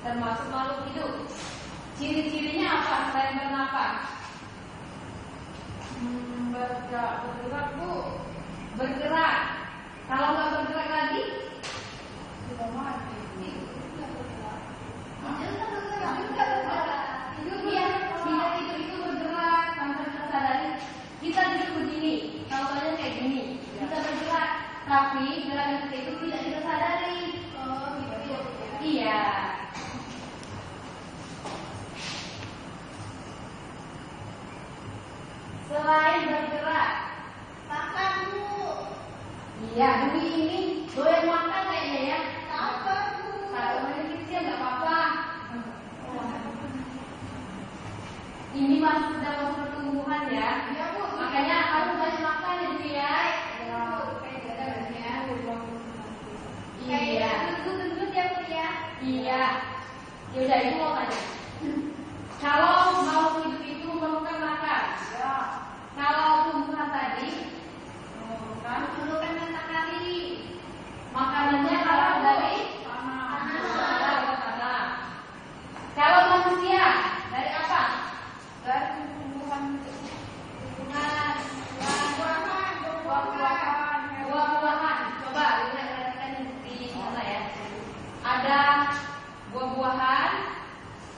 termasuk makhluk hidup. Ciri-cirinya apa selain bernapas? Bergerak, Bu. Bergerak. Kalau nggak bergerak lagi, Sudah mati. Itu dia itu bergerak tanpa kita sadari. Kita duduk begini, contohnya kayak gini, kita bergerak, tapi gerakan kita itu tidak kita sadari. Iya. Selain bergerak, Makan, Bu. iya, Dwi ini doyan makan kayaknya ya. Apa, Bu? Kalau masih kecil nggak apa-apa. Ini masih dalam pertumbuhan ya. Iya, Bu. Makanya harus banyak makan ya, Dwi ya. Iya. Gendut ya, Bu ya. Iya. Yaudah, ibu mau tanya. Kalau mau hidup itu memerlukan makan. Ya. Kalau tumbuhan tadi Memerlukan matahari. makanannya kalau dari tanah. Kalau manusia dari apa? Dari tumbuhan. Buah-buahan. Coba lihat perhatikan di sana ya. Ada buah-buahan,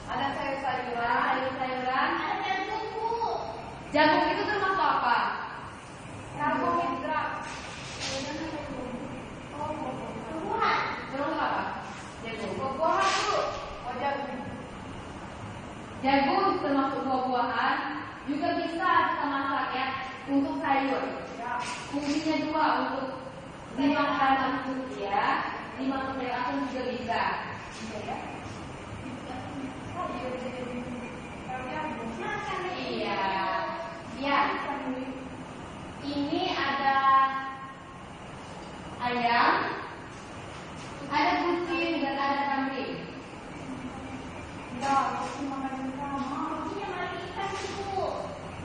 Ada sayur-sayuran. sayur-sayuran. Ada jagung, Bu. Jagung itu termasuk apa? Karbohidrat. Tumbuhan. Termasuk apa? Jagung. Buah-buahan, Bu. Oh, jagung. Jagung termasuk buah-buahan, juga bisa kita masak ya untuk sayur. Ya. Fungsinya dua, untuk dimakan langsung ya, dimakan langsung juga bisa. Ya. Iya. Ya. Ini ada ayam, ada kucing dan ada kambing. Ya, aku makan sama.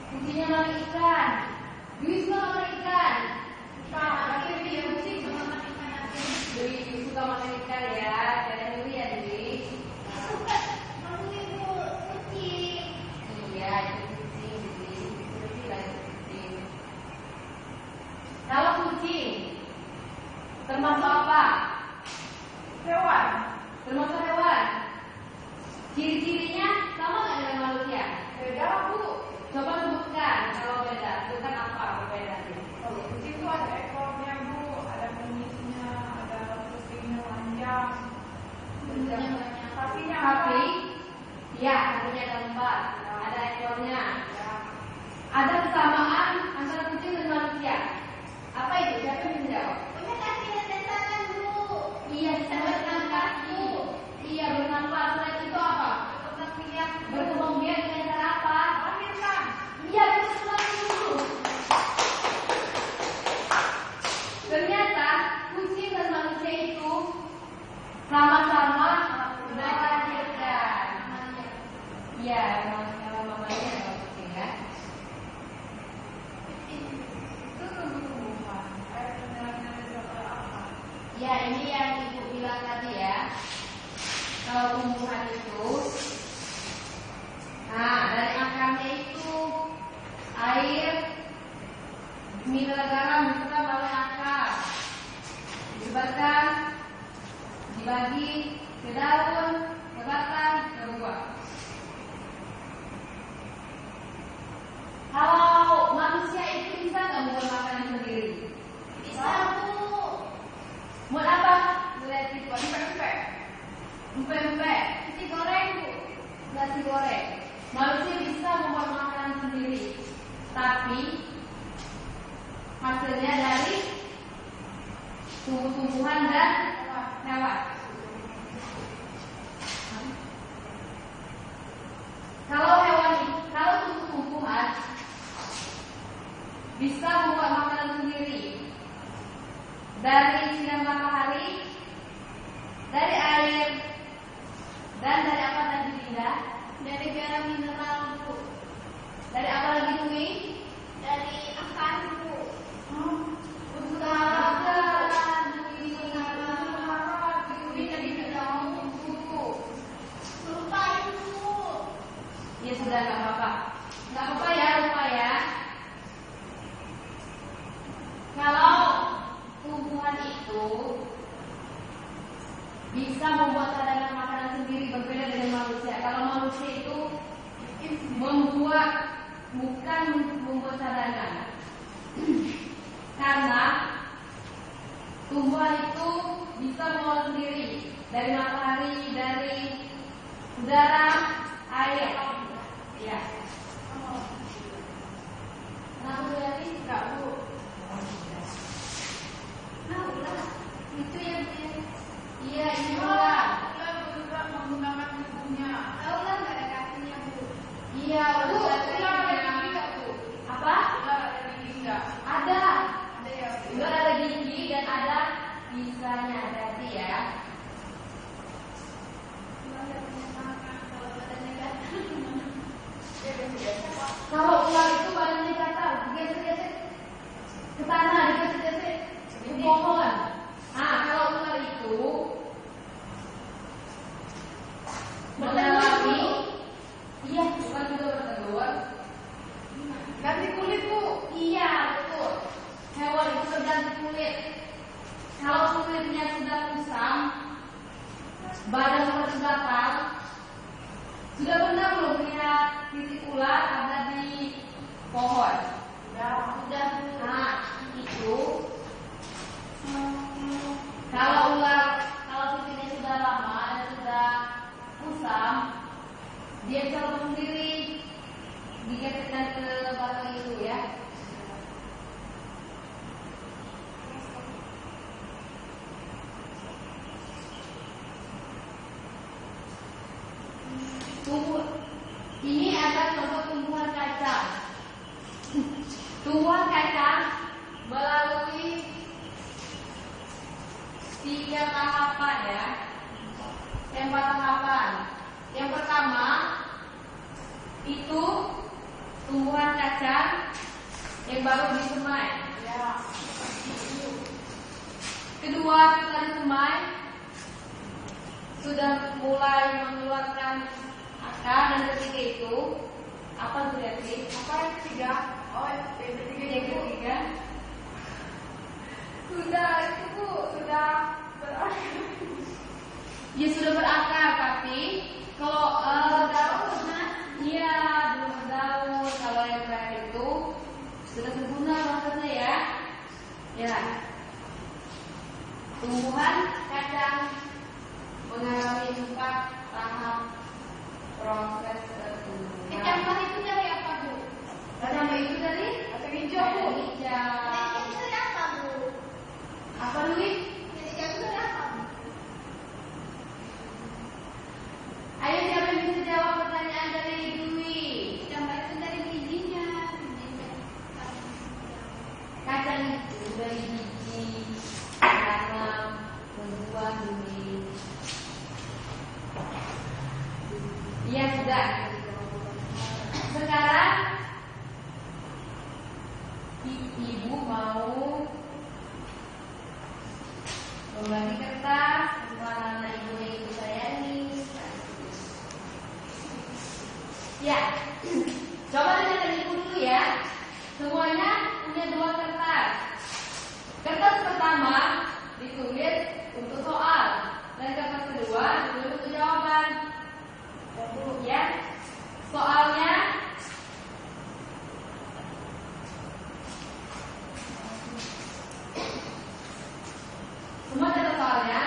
Kucingnya makan ikan. Dwi suka makan ikan. Tapi dia kucing suka makan ikan. Dwi suka makan ikan ya. Jangan dulu ya Dwi. Iya, itu kucing Dwi. Dwi lagi kucing. Kalau kucing termasuk apa? Hewan. Termasuk hewan. Ciri-cirinya sama nggak dengan manusia? Beda, Bu. Coba sebutkan kalau beda. Sebutkan apa perbedaannya? Kalau kucing itu ada ekornya, Bu. Ada kumisnya, ada kupingnya panjang. Kakinya apa? Kaki, ya, kakinya ada 4, ada ekornya. Ya. Ada kesamaan antara kucing dan manusia. Apa itu? Siapa yang menjawab? Punya kaki dan tangan, Bu. Iya, bisa bernafas. Iya, bernafas. Selain itu apa? Berkembang biak dengan cara apa? Melahirkan. Iya, betul dulu. Ternyata kucing dan manusia itu sama-sama melahirkan. Iya, kalau mamanya adalah kucing ya. Itu tumbuh-tumbuhan. Kayak penyelenggaraan apa? Ya, ini yang ibu bilang tadi ya. Kalau tumbuhan itu, nah dari akarnya itu air, mineral garam diserap oleh akar, disebarkan, dibagi ke daun, ke batang, ke buah. Kalau manusia itu bisa nggak membuat makanan sendiri? Bisa, Bu. Buat apa? Lihat itu, Pempek. empek-empek, nasi goreng, Bu. Nasi goreng. Manusia bisa membuat makanan sendiri, tapi hasilnya dari tumbuh-tumbuhan dan hewan. Kalau tumbuh-tumbuhan bisa membuat makanan sendiri dari sinar matahari, dari air, dan dari apa tadi Dinda? Dari garam mineral, Bu. Dari apa lagi Dwi? Dari akar, Bu. Bukan. bisa membuat cadangan makanan sendiri, berbeda dengan manusia. Kalau manusia itu membuat, bukan membuat cadangan. Karena tumbuhan itu bisa mengolah sendiri dari matahari, dari udara, air. Ya. Nah, berarti enggak, Bu. Nah, ular itu yang iya, ini ular. Ular juga menggunakan tubuhnya. Ular nggak ada kakinya, Bu. Iya, ular ada gigi nggak, Bu? Apa? Ular ada gigi nggak? Ada. Ada ya. Ular ada gigi dan ada bisanya, berarti ya. Kalau ular itu badannya gatal, digesek-gesek ke tanah, digesek-gesek ke pohon. Nah, kalau ular itu mengalami, iya, bukan juga bertelur. Ganti kulit, Bu. Iya, betul. Hewan itu berganti kulit. Kalau kulitnya sudah kusam, badan seperti gatal. Sudah pernah belum lihat titik ular ada di pohon? Sudah. Nah, itu kalau ular, kalau titiknya sudah lama dan sudah kusam, dia bisa lepas sendiri, digeserkan ke batang itu ya. Ini ada contoh tumbuhan kacang. Tumbuhan kacang melalui 3 tahapan ya. 4 tahapan. Yang pertama itu tumbuhan kacang yang baru disemai. Ya. Kedua, setelah disemai sudah mulai mengeluarkan akar, dan ketiga itu apa berarti? Apa yang ketiga? Oh, yang ketiga Yang ketiga sudah itu, Bu, sudah berakar. ya sudah berakar, tapi kalau daun, iya belum berdaun. Kalau yang terakhir itu sudah sempurna maksudnya ya. Ya, tumbuhan kacang mengalami 4 tahap proses pertumbuhan. Kecambah itu dari apa, Bu? Kacang itu dari Kacang hijau, Bu. hijau. Itu dari apa, Bu? Apa Dwi? Hijau itu dari apa, Bu? Ayo siapa yang bisa jawab pertanyaan dari Dwi? Kecambah itu dari bijinya. Kacang itu dari biji tanam membuah Dwi. Iya sudah. Sekarang ibu mau membagi kertas untuk anak ibu yang ibu sayangi. Ya, coba dengarkan ibu dulu ya. Semuanya punya 2 kertas. Kertas pertama ditulis untuk soal, dan kertas kedua ditulis untuk jawaban. Ya, soalnya semua ada soalnya.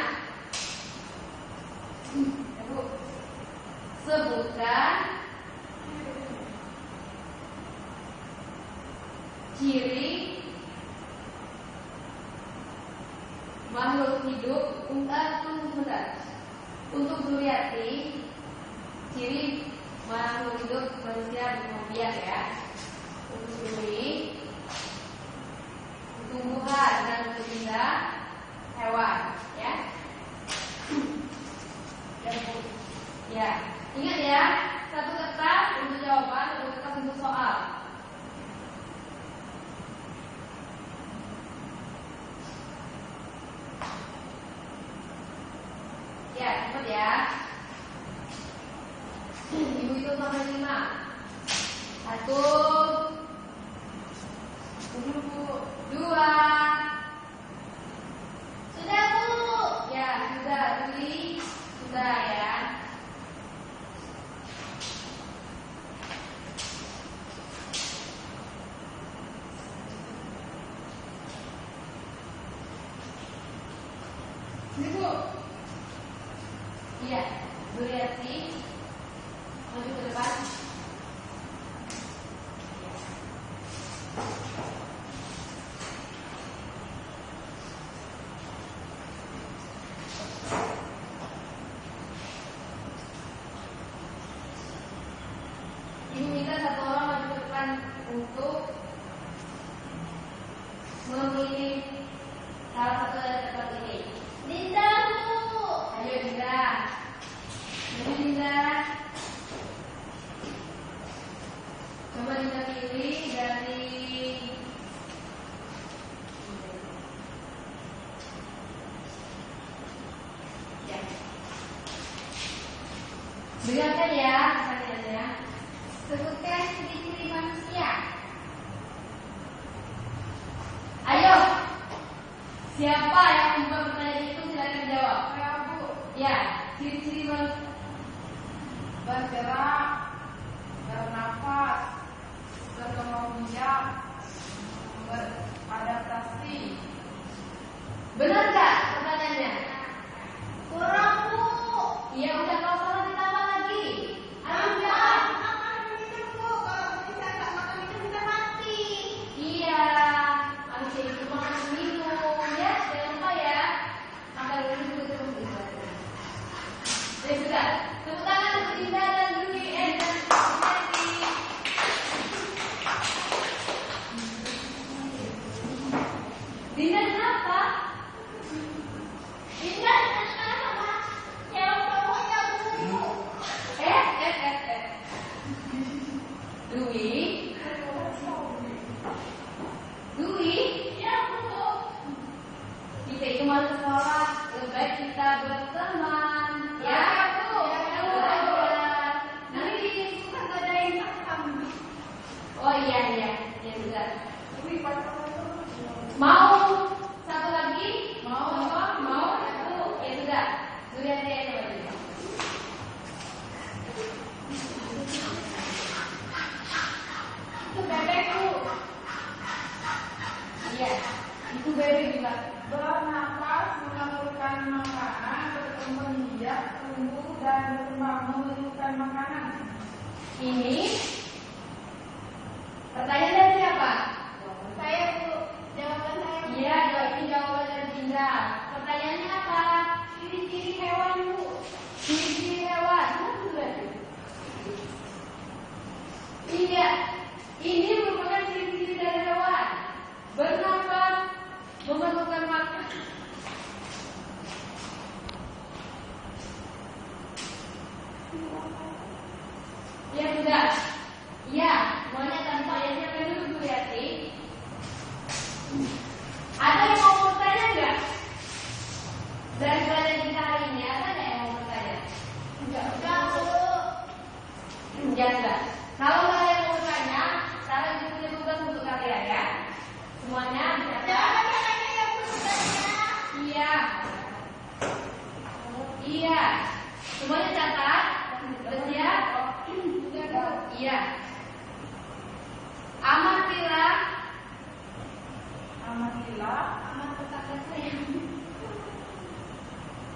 Sebutkan ciri makhluk hidup untuk Zuliati. Ciri makhluk hidup manusia bermobiat ya. Untuk Zuli, tumbuhan dan untuk benda hewan ya. Ya, ingat ya, 1 kertas untuk jawaban, 1 kertas untuk soal. Ya, cepat ya. Ibu itu sampai 5. 1, 2. Sudah, Bu. Ya, sudah. Dwi. Sini Bu. Iya, Bu Riati. Maju ke depan. Ibu minta satu orang maju ke depan untuk memilih salah satu dari tempat ini. Dinda Bu. Ayo Dinda. Ayo Dinda. Coba Dinda pilih dari ya. Dengarkan ya pertanyaannya. Sebutkan ciri-ciri manusia. Ayo. Siapa yang membuat pertanyaan itu silakan jawab. Saya Bu, Ya, ciri-ciri manusia. bergerak, bernafas, berkembang biak, beradaptasi. Benar nggak pertanyaannya? Kurang Bu. Iya, udah kalau salah ditambah lagi. Ayo, Makan minum Bu. Kalau bisa nggak makan minum bisa mati. iya, manusia itu makan minum ya, jangan lupa ya. Makan minum itu terus bisa. Ya sudah, tepuk tangan untuk Dinda dan Dwi dan Siti. Dinda kenapa? Dinda kenapa? Jawab semuanya Bu. Dwi, Dwi, Ya Bu. kita itu mau sekolah, lebih baik kita berteman, ya Bu. Belajar. Nanti disuruh ngadain sakam. Oh iya, ya sudah. Mau satu lagi? Mau apa? Mau? Ya sudah. Sudah saya coba. Itu bebek Bu. Iya, itu bebek juga. Bernafas, mengeluarkan makanan, berkembang biak, tumbuh dan berkembang mengeluarkan makanan. Ini pertanyaan dari siapa? Saya Bu. Jawaban saya Bu. Iya, ini jawaban dari Dinda. Pertanyaannya apa? Ciri-ciri hewan Bu. Ciri-ciri hewan. Iya, ini merupakan ciri-ciri dari hewan. Bernafas, memerlukan makan. Ya sudah. Ya, semuanya tanpa ya silakan dulu Bu Yati. Ada yang mau bertanya enggak? Dari pelajaran kita hari ini ada nggak yang mau bertanya? Enggak Bu. Ya sudah. Kalau kalian mau bertanya, saya diberi tugas untuk kalian ya. Semuanya dicatat. Jangan tanya yang bertanya. Iya. Iya. Semuanya catat. Bersiap. Iya. Amatilah. Amatilah Amat tetangga saya.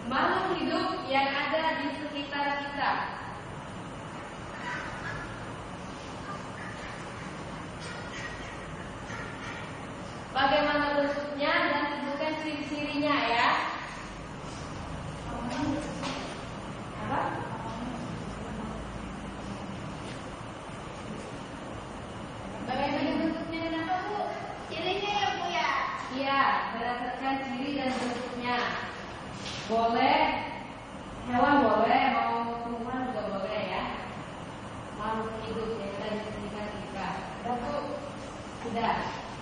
Makhluk hidup yang ada di sekitar kita. Bagaimana bentuknya dan sebutkan ciri-cirinya ya. Apa? Bagaimana bentuknya dan apa Bu? Cirinya ya Bu ya. Iya, berdasarkan ciri dan bentuknya. Boleh hewan boleh, mau tumbuhan juga boleh ya. Makhluk hidup yang ada di sekitar kita. Sudah Bu? Sudah.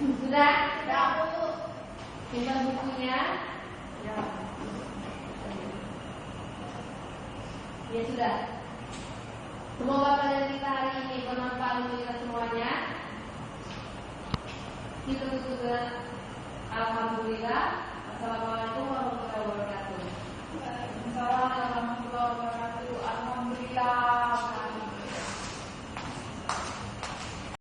Sudah? Enggak Bu. Simpan bukunya. ya. Ya sudah. Semoga pelajaran kita hari ini bermanfaat untuk kita semuanya. Kita tutup dengan alhamdulillah. Assalamualaikum warahmatullahi wabarakatuh.